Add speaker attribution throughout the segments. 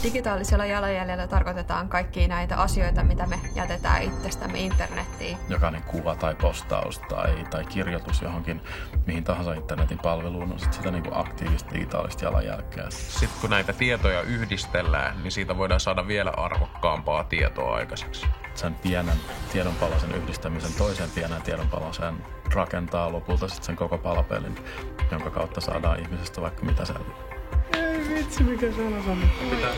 Speaker 1: Digitaalisella jalanjäljellä tarkoitetaan kaikkia näitä asioita, mitä me jätetään itsestämme internettiin.
Speaker 2: Jokainen kuva tai postaus tai kirjoitus johonkin mihin tahansa internetin palveluun on sitä niin kuin aktiivista digitaalista jalanjälkeä.
Speaker 3: Sitten kun näitä tietoja yhdistellään, niin siitä voidaan saada vielä arvokkaampaa tietoa aikaiseksi.
Speaker 2: Sen pienen tiedonpalasen yhdistämisen toiseen pienen tiedonpalaseen rakentaa lopulta sitten sen koko palapelin, jonka kautta saadaan ihmisestä vaikka mitä selviä. Ei vitsi, mikä salasana. Pitää.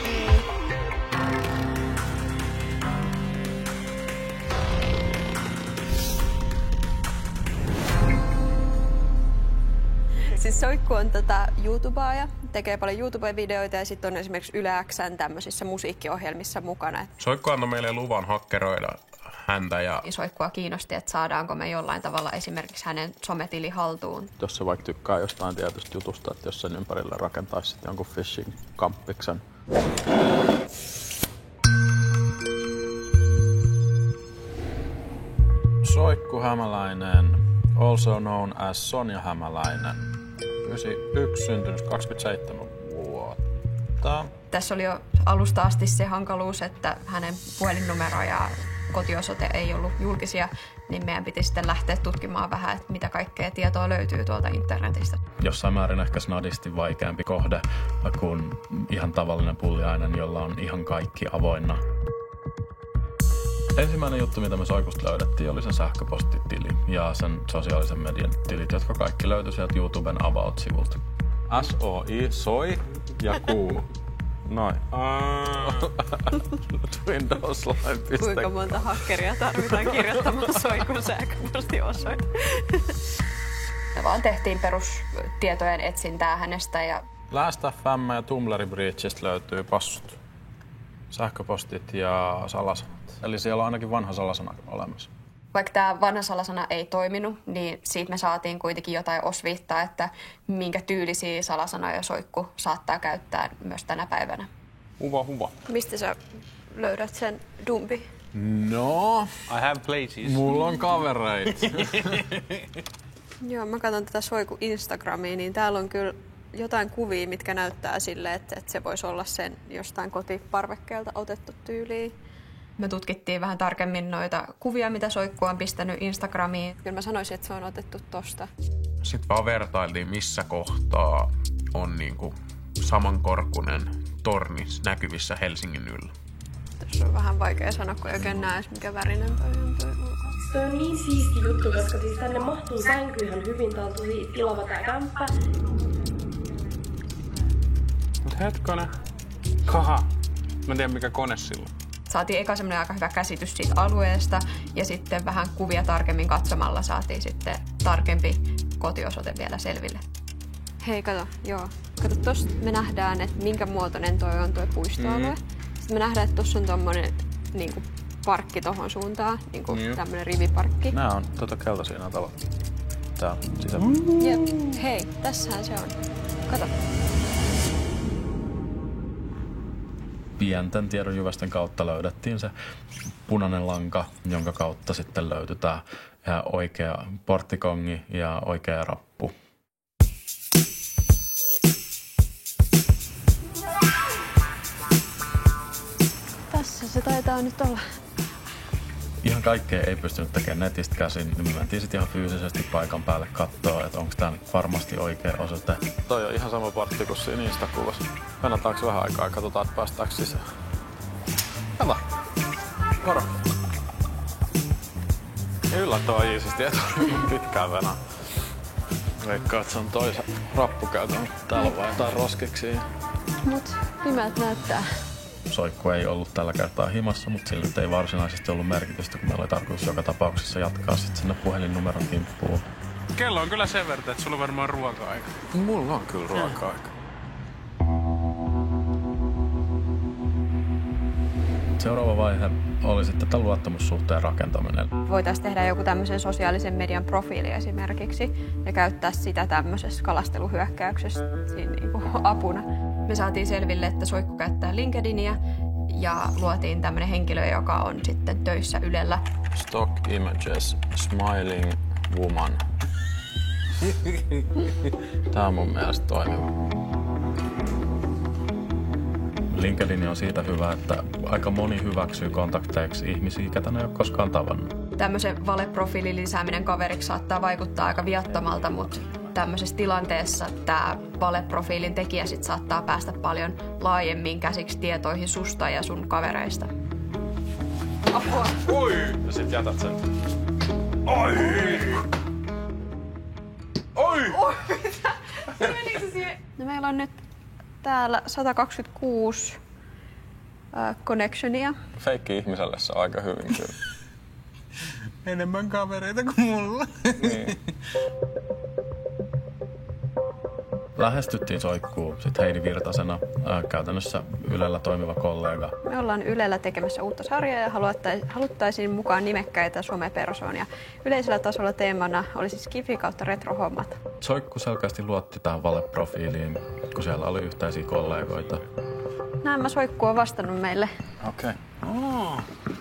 Speaker 1: Siis Soikku on YouTubaaja, tekee paljon YouTube-videoita ja sitten on esimerkiksi Yle X:n tämmöisissä musiikkiohjelmissa mukana.
Speaker 3: Soikku antoi meille luvan hakkeroida häntä ja
Speaker 1: Soikkua kiinnosti, että saadaanko me jollain tavalla esimerkiksi hänen sometili haltuun.
Speaker 2: Jos se vaikka tykkää jostain tietystä jutusta, että jos sen ympärille rakentaisi sitten jonkun phishing-kamppiksen. Soikku Hämäläinen, also known as Sonja Hämäläinen. 91, syntynyt 27 vuotta.
Speaker 1: Tässä oli jo alusta asti se hankaluus, että hänen puhelinnumero ja kotiosoite ei ollut julkisia, niin meidän piti sitten lähteä tutkimaan vähän, että mitä kaikkea tietoa löytyy tuolta internetistä.
Speaker 2: Jossain määrin ehkä snadisti vaikeampi kohde kuin ihan tavallinen pulliainen, jolla on ihan kaikki avoinna. Ensimmäinen juttu, mitä me Soikusta löydettiin, oli sen sähköpostitili ja sen sosiaalisen median tilit, jotka kaikki löytyi sieltä YouTuben About-sivulta. SOI, soi ja kuu. Noin. Windowsline.com.
Speaker 1: Kuinka monta hakkeria tarvitaan kirjoittamaan Soikun sähköpostiosoite? Me vaan tehtiin perustietojen etsintää hänestä ja
Speaker 2: Last.fm ja Tumblr Breachista löytyy passut, sähköpostit ja salasanat. Eli siellä on ainakin vanha salasana olemassa.
Speaker 1: vaikka tämä vanha salasana ei toiminut, niin siitä me saatiin kuitenkin jotain osviittaa, että minkä tyylisiä salasanoja Soikku saattaa käyttää myös tänä päivänä.
Speaker 4: Huva.
Speaker 1: Mistä sä löydät sen dumpi?
Speaker 2: No,
Speaker 4: I have places.
Speaker 2: mulla on kavereita.
Speaker 1: Joo, mä katson tätä Soiku Instagramia, niin täällä on kyllä jotain kuvia, mitkä näyttää sille, että se voisi olla sen jostain kotiparvekkeelta otettu tyyliin. Me tutkittiin vähän tarkemmin noita kuvia, mitä Soikku on pistänyt Instagramiin. Kyllä mä sanoisin, että se on otettu tosta.
Speaker 3: Sitten vaan vertailtiin, missä kohtaa on niinku samankorkunen torni näkyvissä Helsingin yllä.
Speaker 1: Tässä on vähän vaikea sanoa, kun ei oikein näe, mikä värinen toi on toi ulko.
Speaker 5: Se on niin siisti juttu, koska siis tänne mahtuu sänky ihan hyvin. Tää on tosi ilava tää kämppä.
Speaker 4: Mut hetkonen. Kaha. Mä en tiedä mikä kone sillä.
Speaker 1: Saatiin eka semmoinen aika hyvä käsitys siitä alueesta ja sitten vähän kuvia tarkemmin katsomalla saatiin sitten tarkempi kotiosoite vielä selville. Hei, kato, joo. Kato, tosta me nähdään, että minkä muotoinen toi on toi puistoalue. Sitten me nähdään, että tossa on tommonen niinku parkki tohon suuntaan, niinku tämmönen riviparkki.
Speaker 2: Nää on keltaisia nää talot. Tää sisällä.
Speaker 1: Jep, hei, tässähän se on. Kato.
Speaker 2: Pienten tiedonjyvästen kautta löydettiin se punainen lanka, jonka kautta sitten löytyi tää oikea porttikongi ja oikea rappu.
Speaker 1: Tässä se taitaa nyt olla.
Speaker 2: Ihan kaikkea ei pystynyt tekemään netistä käsin, niin me mentiin sitten ihan fyysisesti paikan päälle katsoa, että onko tää nyt varmasti oikea osoite. Toi on ihan sama partti kuin siinä Insta-kuvassa. Kannataanko vähän aikaa ja katsotaan, että päästäänkö sisään. Kato! Moro! Yllättävän iisisti, et ole pitkään venää. Veikkaa, että se on toisen rappukäytön. Täällä on vaan jotain roskiksi.
Speaker 1: Mut pimeät näyttää.
Speaker 2: Soikku ei ollut tällä kertaa himassa, mutta sillä nyt ei varsinaisesti ollut merkitystä, kun meillä oli tarkoitus joka tapauksessa jatkaa sitten sinne puhelinnumeron kimppuun.
Speaker 4: Kello on kyllä sen verran, että sulla on varmaan ruoka-aika.
Speaker 2: Mulla on kyllä ruoka-aika. Seuraava vaihe oli sitten tämän luottamussuhteen rakentaminen.
Speaker 1: Voitaisiin tehdä joku tämmöisen sosiaalisen median profiili esimerkiksi ja käyttää sitä tämmöisessä kalasteluhyökkäyksessä siinä niinku apuna. Me saatiin selville, että Soikku käyttää LinkedInia ja luotiin tämmöinen henkilö, joka on sitten töissä Ylellä.
Speaker 2: Stock images, smiling woman. Tää on mun mielestä toimiva. LinkedIn on siitä hyvä, että aika moni hyväksyy kontakteiksi ihmisiä, ketä ne ei ole koskaan tavannut.
Speaker 1: Tämmöisen valeprofiilin lisääminen kaveriksi saattaa vaikuttaa aika viattomalta, mutta tämmöisessä tilanteessa tämä valeprofiilin tekijä sit saattaa päästä paljon laajemmin käsiksi tietoihin susta ja sun kavereista. Apua!
Speaker 2: Oi! Ja sit jätät sen. Oi! Oi!
Speaker 1: Oi, mitä? Menikö se siihen? No meillä on nyt täällä 126 connectionia.
Speaker 2: Feikki ihmiselle se aika hyvin kyllä.
Speaker 3: Enemmän kavereita kuin mulla.
Speaker 2: Niin. Lähestyttiin Soikkuu sit Heidi Virtasena, käytännössä Ylellä toimiva kollega.
Speaker 1: Me ollaan Ylellä tekemässä uutta sarjaa ja haluttaisiin mukaan nimekkäitä somepersoonia. Yleisellä tasolla teemana olisi skifi kautta retrohommat.
Speaker 2: Soikku selkeästi luotti tähän valeprofiiliin, kun siellä oli yhteisiä kollegoita.
Speaker 1: Nämä Soikku on vastannut meille.
Speaker 2: Okei.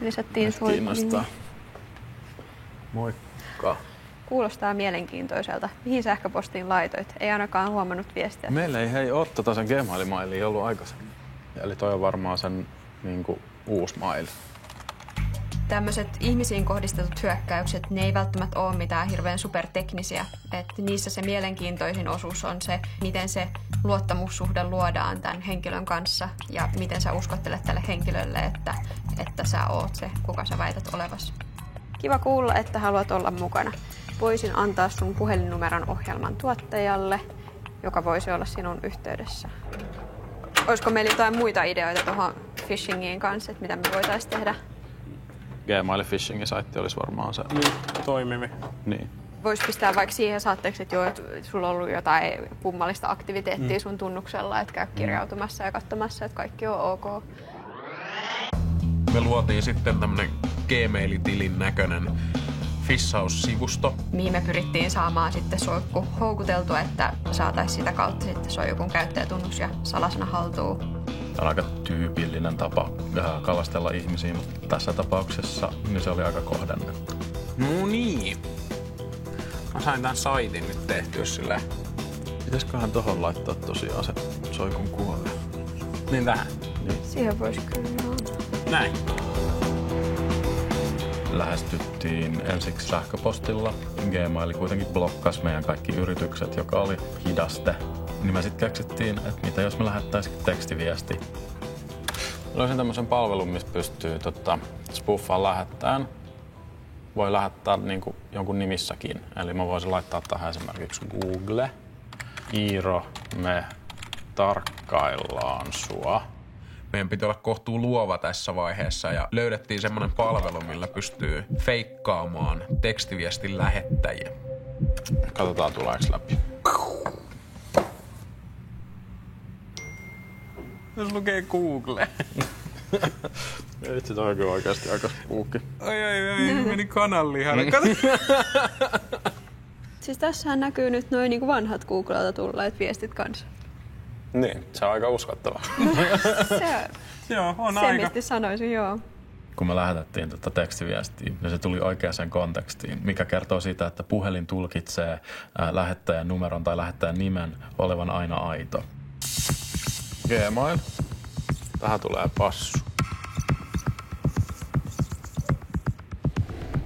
Speaker 1: Lisättiin Soikku.
Speaker 2: Kiinnostaa. Moikka.
Speaker 1: Kuulostaa mielenkiintoiselta. Mihin sähköpostiin laitoit? Ei ainakaan huomannut viestiä.
Speaker 2: Meillä ei ole sen Gmail-mailia ollut aikaisemmin. Eli toi on varmaan sen uusi mail.
Speaker 1: Tämmöiset ihmisiin kohdistetut hyökkäykset, ne ei välttämättä ole mitään hirveän superteknisiä. Et niissä se mielenkiintoisin osuus on se, miten se luottamussuhde luodaan tämän henkilön kanssa ja miten sä uskottelet tälle henkilölle, että sä oot se, kuka sä väität olevasi. Kiva kuulla, että haluat olla mukana. Voisin antaa sun puhelinnumeron ohjelman tuottajalle, joka voisi olla sinun yhteydessä. Olisiko meillä jotain muita ideoita tuohon phishingiin kanssa, että mitä me voitaisiin tehdä?
Speaker 2: Gmail phishing-saitti olisi varmaan se.
Speaker 4: Toimivi.
Speaker 2: Niin.
Speaker 1: Voisi pistää vaikka siihen saatteeksi, että sulla on ollut jotain kummallista aktiviteettia sun tunnuksella, että käy kirjautumassa ja katsomassa, että kaikki on ok.
Speaker 3: Me luotiin sitten tämmönen Gmail-tilin näköinen fissaussivusto.
Speaker 1: Mihin me pyrittiin saamaan sitten Soikku houkuteltua, että saataisiin sitä kautta sitten Soikun käyttäjätunnus ja salasana haltuun.
Speaker 2: Tämä on aika tyypillinen tapa kalastella ihmisiä, mutta tässä tapauksessa niin se oli aika kohdennettu.
Speaker 3: No niin. Mä sain tän saitin nyt tehtyä silleen.
Speaker 2: Pitäisiköhän tohon laittaa tosiaan se Soikun kuva?
Speaker 3: Niin tähän.
Speaker 2: Niin.
Speaker 1: Siihen voisi kyllä.
Speaker 3: Näin.
Speaker 2: Lähestyttiin ensiksi sähköpostilla. Gmail kuitenkin blokkasi meidän kaikki yritykset, joka oli hidaste. Niin me sitten keksittiin, että mitä jos me lähettäisiin tekstiviesti. Löysin tämmöisen palvelun, missä pystyy spuffaan lähettämään. Voi lähettää niinku jonkun nimissäkin. Eli mä voisin laittaa tähän esimerkiksi Google. Iiro, me tarkkaillaan sua.
Speaker 3: Meidän piti olla kohtuu luova tässä vaiheessa ja löydettiin semmoinen palvelu, millä pystyy feikkaamaan tekstiviestin lähettäjiä.
Speaker 2: Katsotaan tuleeko läpi.
Speaker 3: Jos lukee Google.
Speaker 2: Itse toi on oikeasti aika spooky.
Speaker 3: Ai, meni kananlihana.
Speaker 1: Siis tässähän näkyy nyt noin niin vanhat Googlelta tulleet viestit kanssa.
Speaker 2: Niin, se on aika uskottava.
Speaker 3: Joo, on
Speaker 1: se
Speaker 3: aika.
Speaker 1: mistä sanoisin, joo.
Speaker 2: Kun me lähetettiin tätä tekstiviestiä, niin se tuli oikeaan kontekstiin, mikä kertoo siitä, että puhelin tulkitsee lähettäjän numeron tai lähettäjän nimen olevan aina aito. Gmail. Tähän tulee passu.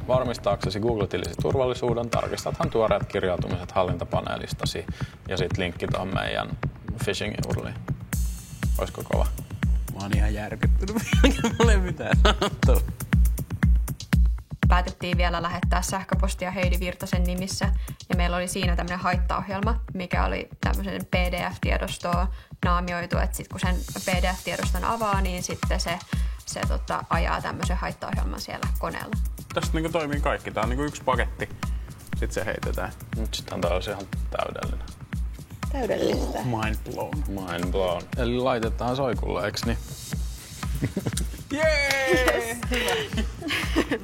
Speaker 2: Varmistaaksesi Google-tilisi turvallisuuden, tarkistathan tuoreet kirjautumiset hallintapaneelistasi ja sitten linkki tuohon meidän phishing-urliin. Olisiko kova?
Speaker 3: Mä oon ihan järkyttynyt. Mulla ei mitään sanottua.
Speaker 1: Päätettiin vielä lähettää sähköpostia Heidi Virtasen nimissä ja meillä oli siinä tämmöinen haittaohjelma, mikä oli tämmöisen PDF-tiedostoa naamioitu, että sitten kun sen PDF-tiedoston avaa, niin sitten se ajaa tämmöisen haittaohjelman siellä koneella.
Speaker 4: Tästä niinku toimii kaikki. Tää on niinku yksi paketti. Sitten se heitetään.
Speaker 2: Nyt sitten tää olisi ihan täydellinen.
Speaker 1: Täydellistä.
Speaker 4: Mind blown.
Speaker 2: Mind blown. Eli laitetaan Soikulle, eiks niin?
Speaker 3: Jee!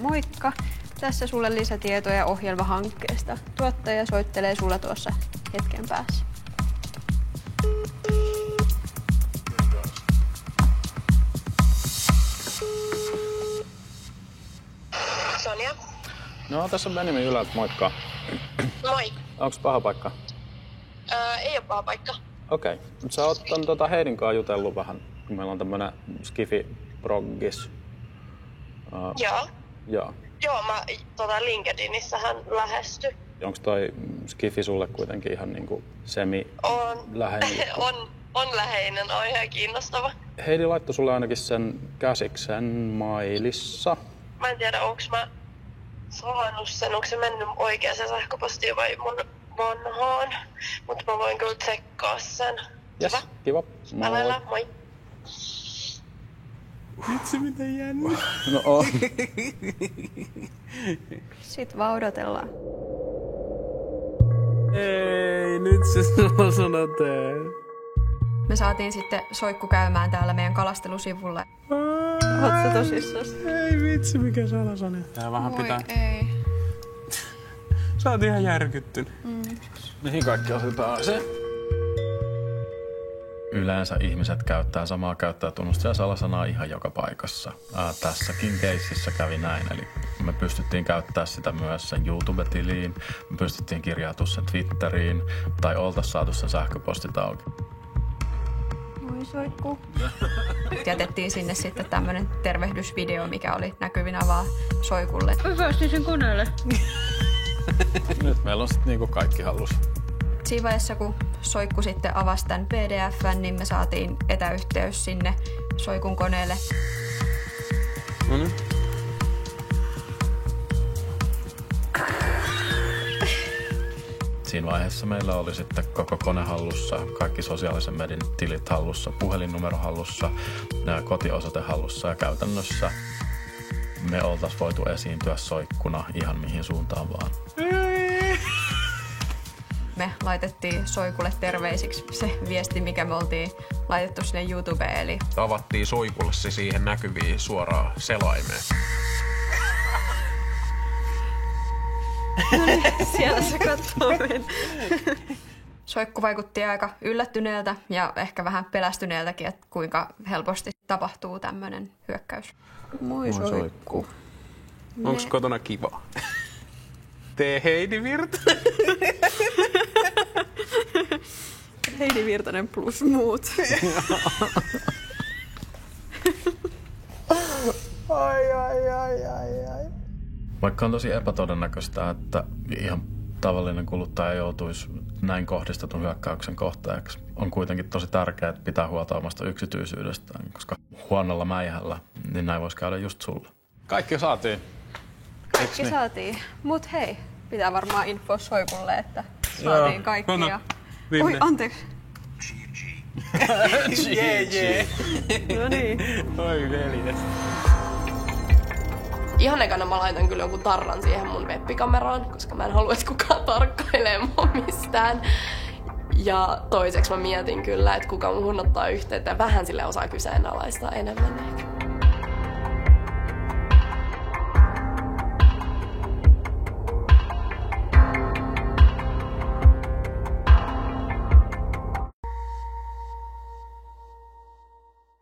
Speaker 1: Moikka! Tässä sulle lisätietoja ohjelmahankkeesta. Tuottaja soittelee sulla tuossa hetken päässä.
Speaker 6: Sonja.
Speaker 2: No, tässä on Benjamin Ylältä, moikka.
Speaker 6: Moi.
Speaker 2: Onks paha paikka?
Speaker 6: Ei ole paha paikka.
Speaker 2: Okei. Sä oot Heidin kanssa jutellut vähän kun meillä on tämmönen Skifi-proggis.
Speaker 6: Joo.
Speaker 2: Joo.
Speaker 6: Joo, mä LinkedInissähän lähesty.
Speaker 2: Onko toi Skifi sulle kuitenkin ihan niinku semi-läheinen?
Speaker 6: On läheinen, on ihan kiinnostava.
Speaker 2: Heidi laittoi sulle ainakin sen käsiksen mailissa.
Speaker 6: Mä en tiedä, onko mä saanut sen, onko se mennyt oikeaan sähköpostiin vai mun vanhaan. Mutta mä voin kyllä tsekkaa sen.
Speaker 2: Jes, kiva.
Speaker 6: Älä, moi.
Speaker 4: Vitsi, miten jännä.
Speaker 2: No on.
Speaker 1: Sitten vaan odotellaan.
Speaker 4: Ei, nyt se sellaisena tee.
Speaker 1: Me saatiin sitten Soikku käymään täällä meidän kalastelusivulla. Oot sä tosissas?
Speaker 4: Ei vitsi, mikä salasana. Tää vähän pitää.
Speaker 1: Ei.
Speaker 4: Sä oot ihan järkyttynyt.
Speaker 2: Mihin kaikki otetaan se? Yleensä ihmiset käyttää samaa käyttäjätunnusta ja salasanaa ihan joka paikassa. Tässäkin keississä kävi näin, eli me pystyttiin käyttämään sitä myös sen YouTube-tiliin, me pystyttiin kirjautua sen Twitteriin, tai oltaisiin saatu sen sähköpostit auki.
Speaker 1: Moi Soikku. Jätettiin sinne sitten tämmönen tervehdysvideo, mikä oli näkyvinä vaan Soikulle.
Speaker 7: Mä päästin sen koneelle.
Speaker 2: Nyt meillä on sitten niinku kaikki hallussa.
Speaker 1: Siinä vaiheessa, kun Soikku sitten avasi tämän PDF:n, niin me saatiin etäyhteys sinne Soikun koneelle.
Speaker 2: Siinä vaiheessa meillä oli sitten koko kone hallussa, kaikki sosiaalisen median tilit hallussa, puhelinnumero hallussa, kotiosoite hallussa ja käytännössä me oltaisiin voitu esiintyä Soikkuna ihan mihin suuntaan vaan.
Speaker 1: Me laitettiin Soikulle terveisiksi se viesti, mikä me oltiin laitettu sinne YouTubeen. Eli
Speaker 3: Tavattiin Soikulle se siihen näkyviin suoraan selaimeen.
Speaker 1: siellä se katsoo meitä. Soikku vaikutti aika yllättyneeltä ja ehkä vähän pelästyneeltäkin, että kuinka helposti tapahtuu tämmöinen hyökkäys. Moi Soikku.
Speaker 4: Onks kotona kiva? Tee Heidi Virtanen.
Speaker 1: Heidi Virtanen plus muut.
Speaker 2: Ai. Vaikka on tosi epätodennäköistä, että ihan tavallinen kuluttaja joutuisi näin kohdistetun hyökkäyksen kohteeksi, on kuitenkin tosi tärkeää pitää huolta omasta yksityisyydestään, koska huonolla mäihällä niin näin voisi käydä just sulle. Kaikki saatiin.
Speaker 1: Kaikki saatiin. Mut hei, pitää varmaan infoa Soikulle, että saatiin kaikki. Ja... Oi, anteeksi.
Speaker 4: Jee.
Speaker 1: No niin.
Speaker 4: Oi veljes.
Speaker 5: Ihan ekana mä laitan kyllä jonkun tarran siihen mun webbikameraan, koska mä en halua, että kukaan tarkkailee mua mistään. Ja toiseksi mä mietin kyllä, että kuka muhun ottaa yhteyttä. Vähän sille osaa kyseenalaistaa enemmän ehkä.